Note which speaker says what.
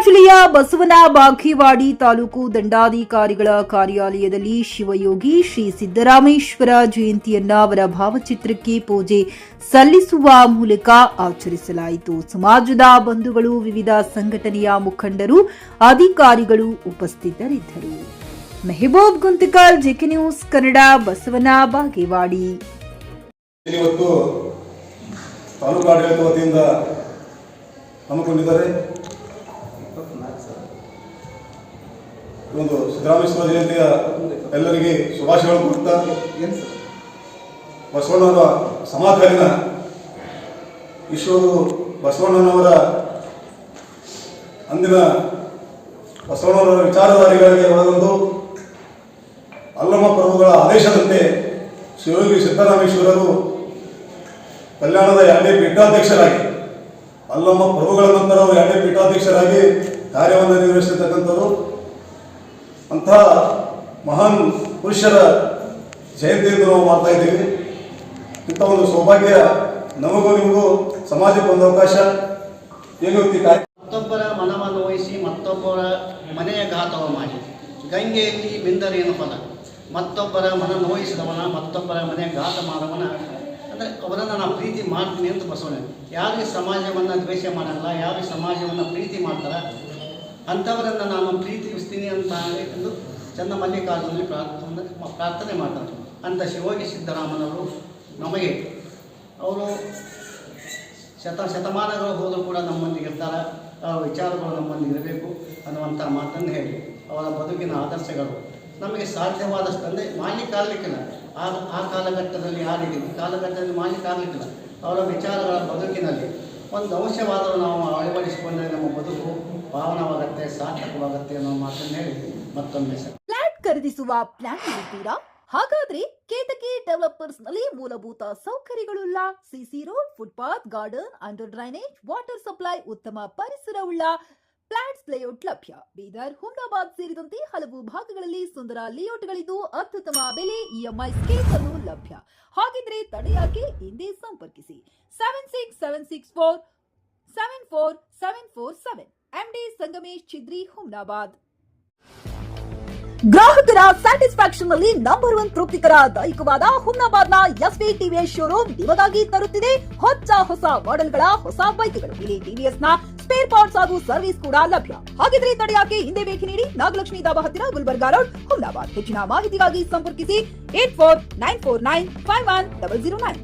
Speaker 1: ಜಿಲ್ಲೆಯ ಬಸವನ ಬಾಗೇವಾಡಿ ತಾಲೂಕು ದಂಡಾಧಿಕಾರಿಗಳ ಕಾರ್ಯಾಲಯದಲ್ಲಿ ಶಿವಯೋಗಿ ಶ್ರೀ ಸಿದ್ದರಾಮೇಶ್ವರ ಜಯಂತಿಯನ್ನ ಅವರ ಭಾವಚಿತ್ರಕ್ಕೆ ಪೂಜೆ ಸಲ್ಲಿಸುವ ಮೂಲಕ ಆಚರಿಸಲಾಯಿತು. ಸಮಾಜದ ಬಂಧುಗಳು, ವಿವಿಧ ಸಂಘಟನೆಯ ಮುಖಂಡರು, ಅಧಿಕಾರಿಗಳು ಉಪಸ್ಥಿತರಿದ್ದರು. Mehboob Guntakal, JK news Kannada, Basavana Bagewadi.
Speaker 2: ಇವತ್ತು ತಾಲೂಕು ಆಡಳಿತ ವತಿಯಿಂದ ಹಮ್ಮಿಕೊಂಡಿದ್ದಾರೆ. ಒಂದು ಸಿದ್ದರಾಮೇಶ್ವರ ಜಯಂತಿಯ ಎಲ್ಲರಿಗೆ ಶುಭಾಶಯಗಳು ಕೊಡ್ತಾ, ಬಸವಣ್ಣವರ ಸಮಕಾಲೀನ ವಿಶ್ವವು ಬಸವಣ್ಣನವರ ಅಂದಿನ ಬಸವಣ್ಣವರ ವಿಚಾರಧಾರೆಗಳಿಗೆ ಒಳಗೊಂಡು ಅಲ್ಲಮ ಪ್ರಭುಗಳ ಆದೇಶದಂತೆ ಶಿವಯೋಗಿ ಸಿದ್ದರಾಮೇಶ್ವರರು ಕಲ್ಯಾಣದ 2ನೇ ಪೀಠಾಧ್ಯಕ್ಷರಾಗಿ, ಅಲ್ಲಮ್ಮ ಪ್ರಭುಗಳ ನಂತರ ಅವರು 2ನೇ ಪೀಠಾಧ್ಯಕ್ಷರಾಗಿ ಕಾರ್ಯವನ್ನು ನಿರ್ವಹಿಸಿರ್ತಕ್ಕಂಥವರು. ಅಂತಹ ಮಹಾನ್ ಪುರುಷರ ಜಯಂತಿಯನ್ನು ನಾವು ಮಾಡ್ತಾ ಇದ್ದೀವಿ. ಇಂಥ ಒಂದು ಸೌಭಾಗ್ಯ ನಮಗೂ ನಿಮಗೂ ಸಮಾಜಕ್ಕೆ ಒಂದು ಅವಕಾಶ. ಏನು
Speaker 3: ಮತ್ತೊಬ್ಬರ ಮನವನ್ನು ವಹಿಸಿ ಮತ್ತೊಬ್ಬರ ಮನೆಯ ಘಾತವ ಮಾಡಿ, ಗಂಗೆಯಲ್ಲಿ ಮಿಂದರೇನು ಫಲ, ಮತ್ತೊಬ್ಬರ ಮನ ನೋಯಿಸಿದವನ ಮತ್ತೊಬ್ಬರ ಮನೆಯ ಘಾತ ಮಾಡವನ ಅಂದರೆ ಅವರನ್ನು ನಾನು ಪ್ರೀತಿ ಮಾಡ್ತೀನಿ ಅಂತ ಬಸವಣ್ಣ. ಯಾರು ಈ ಸಮಾಜವನ್ನು ದ್ವೇಷ ಮಾಡಲ್ಲ, ಯಾರು ಈ ಸಮಾಜವನ್ನು ಪ್ರೀತಿ ಮಾಡ್ತಾರೆ ಅಂಥವರನ್ನು ನಾನು ಪ್ರೀತಿಸ್ತೀನಿ ಅಂತ ಎಂದು ಚನ್ನಮಲ್ಲಿಕಾರ್ಜುನಲ್ಲಿ ಪ್ರಾರ್ಥನೆ ಮಾಡ್ತಾರೆ. ಅಂಥ ಶಿವಯೋಗಿ ಸಿದ್ದರಾಮನವರು ನಮಗೆ ಅವರು ಶತಮಾನಗಳು ಹೋದರೂ ಕೂಡ ನಮ್ಮೊಂದಿಗೆ ಇರ್ತಾರೆ, ಅವರ ವಿಚಾರಗಳು ನಮ್ಮೊಂದಿಗೆ ಇರಬೇಕು ಅನ್ನುವಂಥ ಮಾತನ್ನು ಹೇಳಿ ಅವರ ಬದುಕಿನ ಆದರ್ಶಗಳು ನಮಗೆ ಸಾಧ್ಯವಾದಷ್ಟು ಅಂದರೆ ಮಾಲಿಕಾಗಲಿಕ್ಕಿಲ್ಲ. ಆ ಕಾಲಘಟ್ಟದಲ್ಲಿ ಯಾರಿಗೆ ಈ ಕಾಲಘಟ್ಟದಲ್ಲಿ ಮಾಲಿಕಾಗಲಿಕ್ಕಿಲ್ಲ. ಅವರ ವಿಚಾರಗಳ ಬದುಕಿನಲ್ಲಿ ಒಂದು ಅಂಶವಾದರೂ ನಾವು ಅಳವಡಿಸಿಕೊಂಡರೆ ನಮ್ಮ ಬದುಕು ಪಾವನವಾಗತ್ತೆ, ಸಾರ್ಥಕವಾಗತ್ತೆ ಅನ್ನೋ ಮಾತನ್ನು ಹೇಳಿ ಮತ್ತೊಮ್ಮೆ
Speaker 1: ಫ್ಲಾಟ್ ಖರೀದಿಸುವ ಪ್ಲಾನ್ ಇರುತ್ತೀರಾ? ಹಾಗಾದ್ರೆ ಕೇತಕಿ ಡೆವಲಪರ್ಸ್ ನಲ್ಲಿ ಮೂಲಭೂತ ಸೌಕರ್ಯಗಳುಳ್ಳ CC road, footpath, garden, under drainage, water supply, ಉತ್ತಮ ಪರಿಸರವುಳ್ಳ ಫ್ಲಾಟ್ಸ್ ಲೇಔಟ್ ಲಭ್ಯ. ಬೀದರ್, ಹುಮ್ನಾಬಾದ್ ಸೇರಿದಂತೆ ಹಲವು ಭಾಗಗಳಲ್ಲಿ ಸುಂದರ ಲೇಔಟ್ಗಳಿದ್ದು ಅತ್ಯುತ್ತಮ ಬೆಲೆ, ಇಎಂಐ ಸ್ಕೀಮ್ ಅನ್ನು ಲಭ್ಯ. ಹಾಗಿದ್ರೆ ತಡೆಯಾಕೆ? ಹಿಂದೆ ಸಂಪರ್ಕಿಸಿ 7676474747 MD ಸಂಗಮೇಶ್ ಚಿದ್ರಿ, ಹುಮ್ನಾಬಾದ್. ಗ್ರಾಹಕರ ಸ್ಯಾಟಿಸ್ಫ್ಯಾಕ್ಷನ್ ನಲ್ಲಿ ನಂಬರ್ 1 ತೃಪ್ತಿಕರ ದಾಯಕವಾದ ಹುಮ್ನಾಬಾದ್ನ ಎಸ್ವಿ ಟಿವಿಎಸ್ ಶೋರೂಮ್ ನಿಮಗಾಗಿ ತರುತ್ತಿದೆ ಹೊಸ ಮಾಡೆಲ್ಗಳ ಹೊಸ ಬೈಕ್ಗಳು. ಇಲ್ಲಿ ಟಿವಿಎಸ್ ನ ಸ್ಪೇರ್ ಪಾರ್ಟ್ಸ್ ಹಾಗೂ ಸರ್ವಿಸ್ ಕೂಡ ಲಭ್ಯ. ಹಾಗಿದ್ರೆ ತಡೆಯಾಕೆ? ಹಿಂದೆ ಭೇಟಿ ನೀಡಿ. ನಾಗಲಕ್ಷ್ಮಿ ದಾಬಾ ಹತ್ತಿರ, ಗುಲ್ಬರ್ಗಾ ರೋಡ್, ಹುಮ್ನಾಬಾದ್. ಹೆಚ್ಚಿನ ಮಾಹಿತಿಗಾಗಿ ಸಂಪರ್ಕಿಸಿ 8494951009.